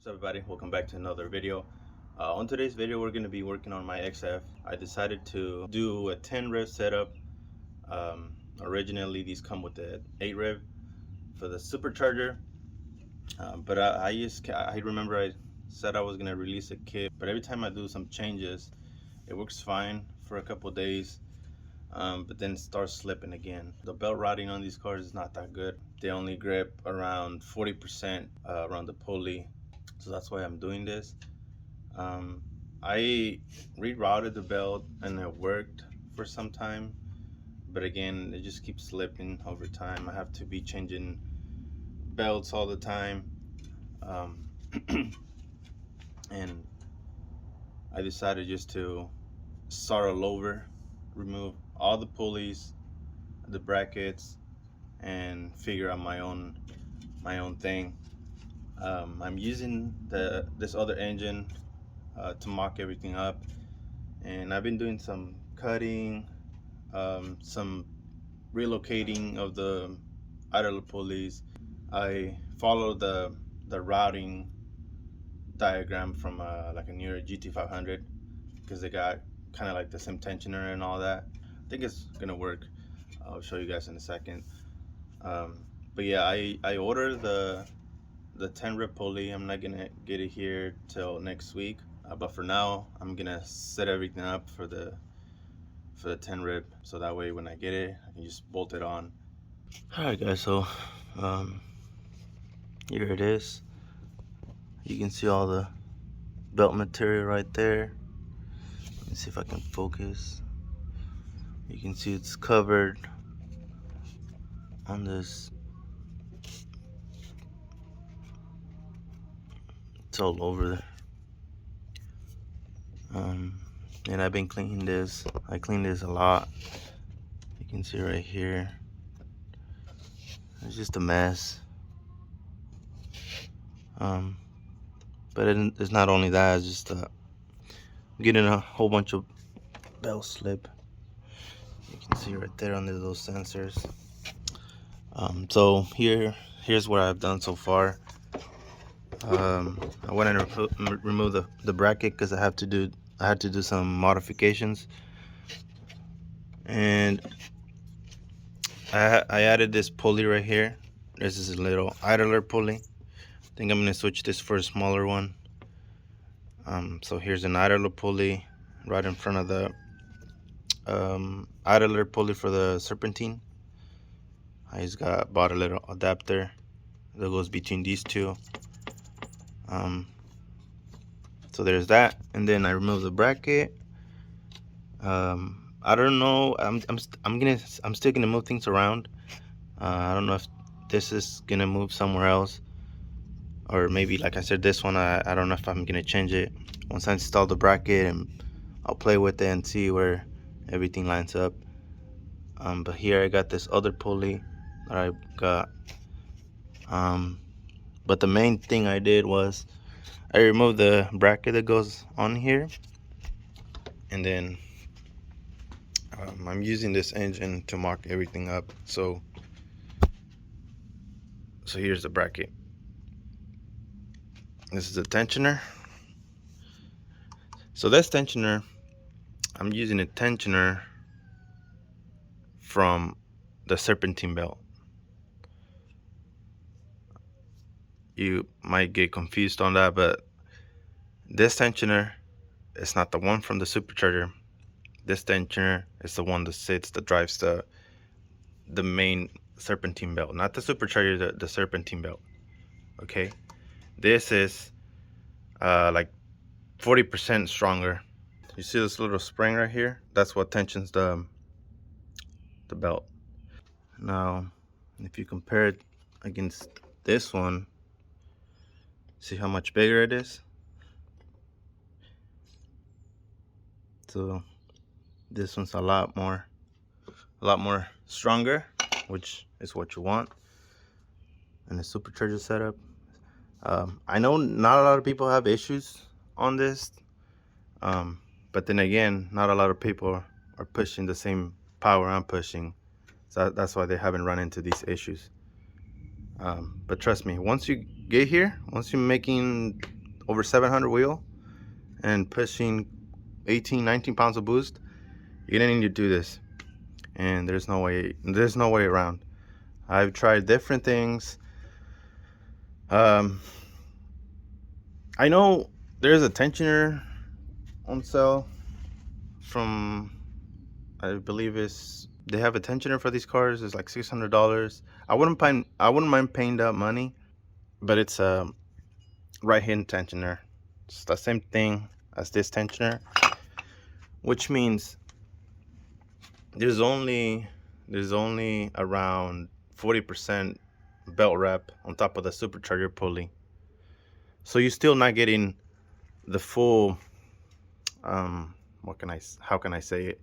What's up, everybody? Welcome back to another video. On today's video, we're going to be working on my XF. I decided to do a 10 rev setup. Originally, these come with the 8 rev for the Supercharger, but I remember I said I was going to release a kit, but every time I do some changes, it works fine for a couple days, but then it starts slipping again. The belt routing on these cars is not that good. They only grip around 40% around the pulley. So that's why I'm doing this. I rerouted the belt and it worked for some time, but again, it just keeps slipping over time. I have to be changing belts all the time. And I decided just to start all over, remove all the pulleys, the brackets, and figure out my own thing. I'm using this other engine to mock everything up, and I've been doing some cutting, some relocating of the idler pulleys. I follow the routing diagram from like a newer GT500 because they got kind of like the same tensioner and all that. I think it's gonna work. I'll show you guys in a second. But yeah, I ordered the 10 rev pulley. I'm not gonna get it here till next week, but for now I'm gonna set everything up for the 10 rev, so that way when I get it I can just bolt it on. Alright guys, so here it is. You can see all the belt material right there. Let me see if I can focus. You can see it's covered on this. It's all over there. And I've been cleaning this. I clean this a lot. You can see right here. It's just a mess. But it's not only that. It's just I'm getting a whole bunch of belt slip. You can see right there under those sensors. So here's what I've done so far. I went and remove the bracket because I had to do some modifications, and I added this pulley right here. This is a little idler pulley. I think I'm gonna switch this for a smaller one. So here's an idler pulley right in front of the idler pulley for the serpentine. I just bought a little adapter that goes between these two. So there's that, and then I remove the bracket. I don't know. I'm still gonna move things around. I don't know if this is gonna move somewhere else, or maybe like I said, this one I don't know if I'm gonna change it once I install the bracket, and I'll play with it and see where everything lines up. But here I got this other pulley that I got. But the main thing I did was I removed the bracket that goes on here, and then I'm using this engine to mock everything up. So here's the bracket. This is a tensioner. So this tensioner, I'm using a tensioner from the serpentine belt. You might get confused on that, but this tensioner is not the one from the Supercharger. This tensioner is the one that drives the main serpentine belt, not the Supercharger, the serpentine belt. Okay, this is like 40% stronger. You see this little spring right here? That's what tensions the belt. Now, if you compare it against this one, see how much bigger it is? So this one's a lot more stronger, which is what you want in a Supercharger setup. I know not a lot of people have issues on this, but then again, not a lot of people are pushing the same power I'm pushing, so that's why they haven't run into these issues. But trust me, once you get here, once you're making over 700 wheel and pushing 18-19 pounds of boost, you're gonna need to do this, and there's no way around. I've tried different things. I know there's a tensioner on sale from, I believe they have a tensioner for these cars. It's like $600. I wouldn't mind paying that money, but it's a right hand tensioner. It's the same thing as this tensioner, which means there's only around 40% belt wrap on top of the supercharger pulley, so you're still not getting the full how can I say it,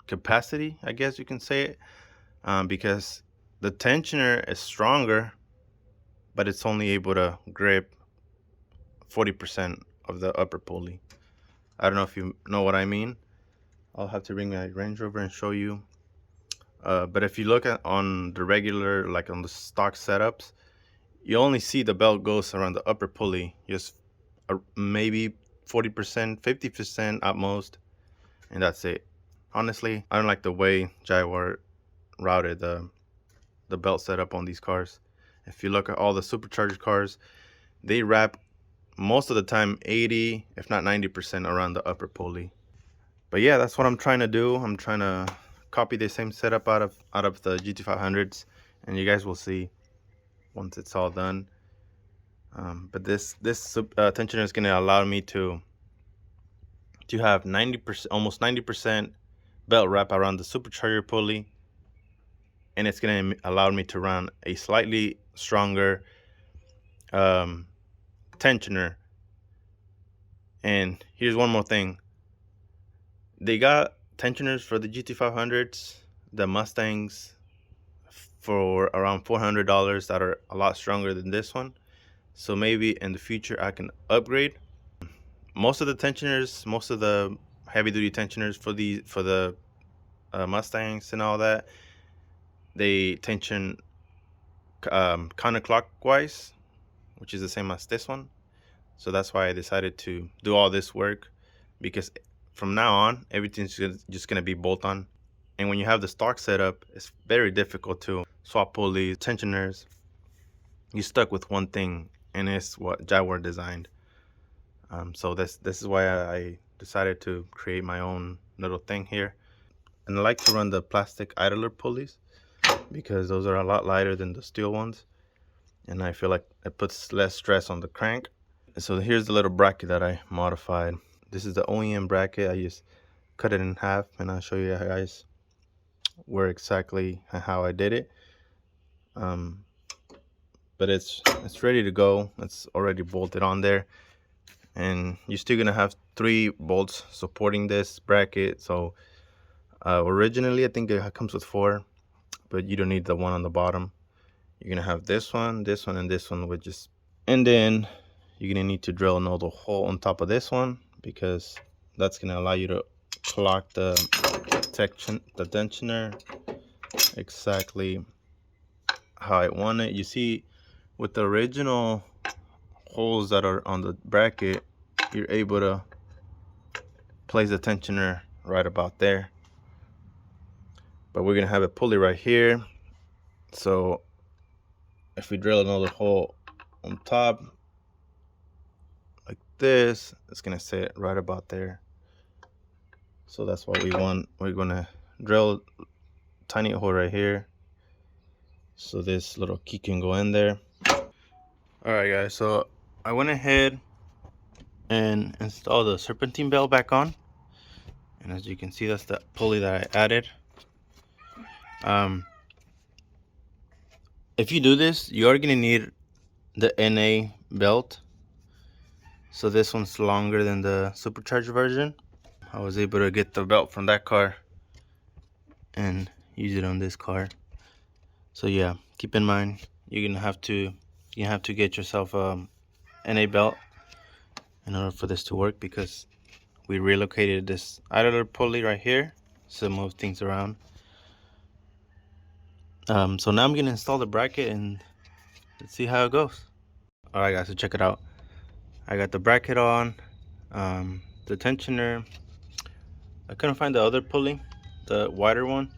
capacity, I guess you can say it, because the tensioner is stronger, but it's only able to grip 40% of the upper pulley. I don't know if you know what I mean. I'll have to bring my Range Rover and show you. But if you look at on the regular, like on the stock setups, you only see the belt goes around the upper pulley, just maybe 40%, 50% at most, and that's it. Honestly, I don't like the way Jaguar routed the belt setup on these cars. If you look at all the supercharged cars, they wrap most of the time 80, if not 90% around the upper pulley. But yeah, that's what I'm trying to do. I'm trying to copy the same setup out of the GT500s, and you guys will see once it's all done. But this tensioner is going to allow me to have 90%, almost 90% belt wrap around the supercharger pulley, and it's going to allow me to run a slightly stronger tensioner. And here's one more thing. They got tensioners for the GT500s, the Mustangs, for around $400 that are a lot stronger than this one. So maybe in the future I can upgrade. Most of the tensioners, most of the heavy duty tensioners for the Mustangs and all that, they tension counterclockwise, which is the same as this one. So that's why I decided to do all this work, because from now on everything's just gonna be bolt on. And when you have the stock setup, it's very difficult to swap pulleys, tensioners. You're stuck with one thing, and it's what Jaguar designed. So this is why I decided to create my own little thing here. And I like to run the plastic idler pulleys because those are a lot lighter than the steel ones, and I feel like it puts less stress on the crank. And so here's the little bracket that I modified. This is the OEM bracket. I just cut it in half, and I'll show you guys where exactly how I did it. But it's ready to go. It's already bolted on there, and you're still gonna have 3 bolts supporting this bracket. So originally I think it comes with 4, but you don't need the one on the bottom. You're gonna have this one, and this one, which is, and then you're gonna need to drill another hole on top of this one, because that's gonna allow you to clock the tensioner exactly how I want it. You see, with the original holes that are on the bracket, you're able to place the tensioner right about there. But we're gonna have a pulley right here, so if we drill another hole on top like this, it's gonna sit right about there. So that's what we want. We're gonna drill a tiny hole right here, so this little key can go in there. All right guys, so I went ahead and installed the serpentine belt back on, and as you can see, that's the pulley that I added. If you do this, you are gonna need the NA belt. So this one's longer than the Supercharger version. I was able to get the belt from that car and use it on this car. So yeah, keep in mind you're gonna have to get yourself a NA belt in order for this to work, because we relocated this idler pulley right here to move things around. So now I'm gonna install the bracket and let's see how it goes. All right, guys, so check it out. I got the bracket on, the tensioner. I couldn't find the other pulley, the wider one,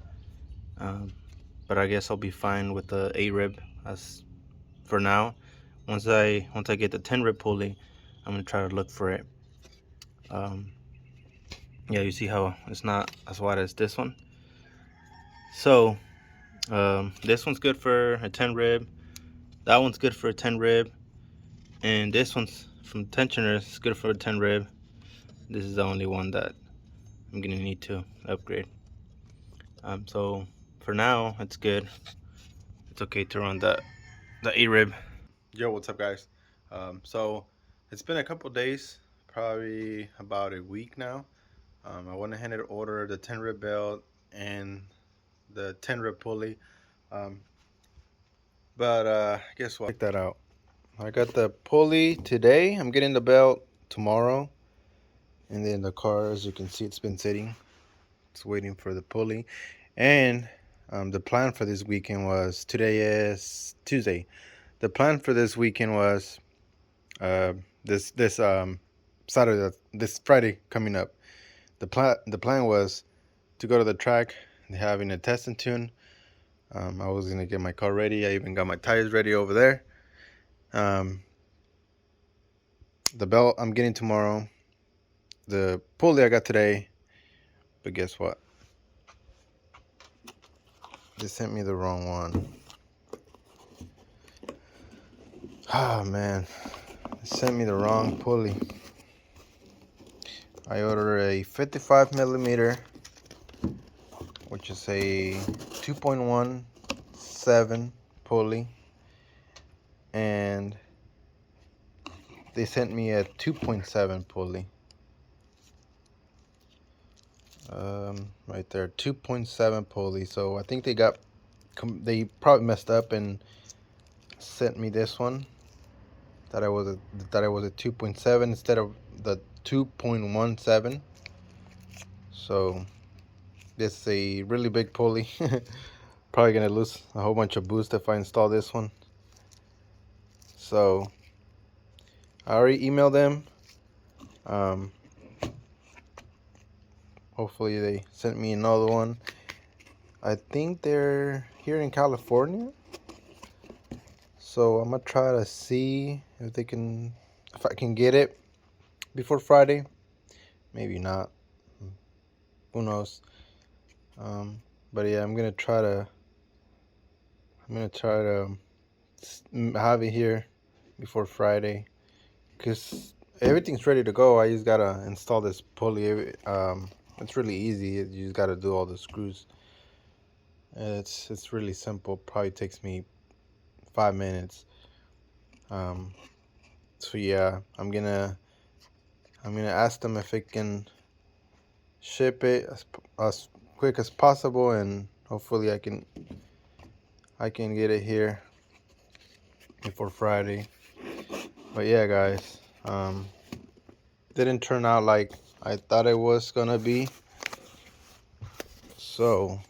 but I guess I'll be fine with the 8-rib as for now. Once I get the 10-rib pulley, I'm gonna try to look for it. Yeah, you see how it's not as wide as this one. So this one's good for a 10-rib. That one's good for a 10-rib, and this one's from tensioner is good for a 10-rib. This is the only one that I'm gonna need to upgrade. So for now, it's good. It's okay to run the 8-rib. Yo, what's up, guys? So it's been a couple days, probably about a week now. I went ahead and ordered the 10-rib belt and the 10-rib pulley. But guess what? Check that out. I got the pulley today. I'm getting the belt tomorrow. And then the car, as you can see, it's been sitting. It's waiting for the pulley. And the plan for this weekend was, today is Tuesday. The plan for this weekend was this Saturday, this Friday coming up. The plan was to go to the track, having a test and tune. I was gonna get my car ready. I even got my tires ready over there. The belt I'm getting tomorrow. The pulley I got today. But guess what? They sent me the wrong one. Oh man, they sent me the wrong pulley. I ordered a 55 millimeter, which is a 2.17 pulley, and they sent me a 2.7 pulley. Right there, 2.7 pulley. So I think they probably messed up and sent me this one. That I was a 2.7 instead of the 2.17. So this is a really big pulley. Probably gonna lose a whole bunch of boost if I install this one. So I already emailed them. Hopefully they sent me another one. I think they're here in California. So I'm gonna try to see if I can get it before Friday. Maybe not. Who knows? But yeah, I'm gonna try to have it here before Friday, because everything's ready to go. I just gotta install this pulley. It's really easy. You just gotta do all the screws. It's really simple. Probably takes me 5 minutes. So yeah, I'm gonna ask them if it can ship it as quick as possible, and hopefully I can get it here before Friday. But yeah, guys, didn't turn out like I thought it was gonna be. So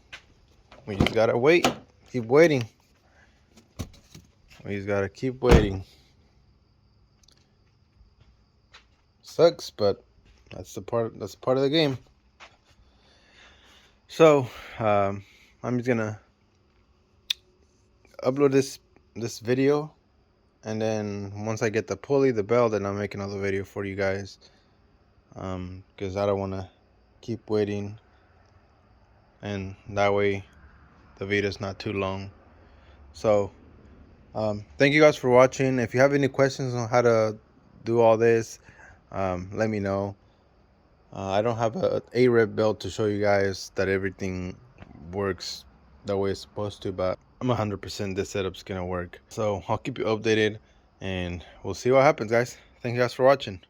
we just gotta keep waiting. We just gotta keep waiting. Sucks, but that's part of the game. So I'm just gonna upload this video, and then once I get the pulley, the belt, then I'll make another video for you guys, because I don't want to keep waiting, and that way the video is not too long. So thank you guys for watching. If you have any questions on how to do all this, let me know. I don't have a 8-rib belt to show you guys that everything works the way it's supposed to, but I'm 100% this setup's gonna work. So I'll keep you updated, and we'll see what happens, guys. Thank you guys for watching.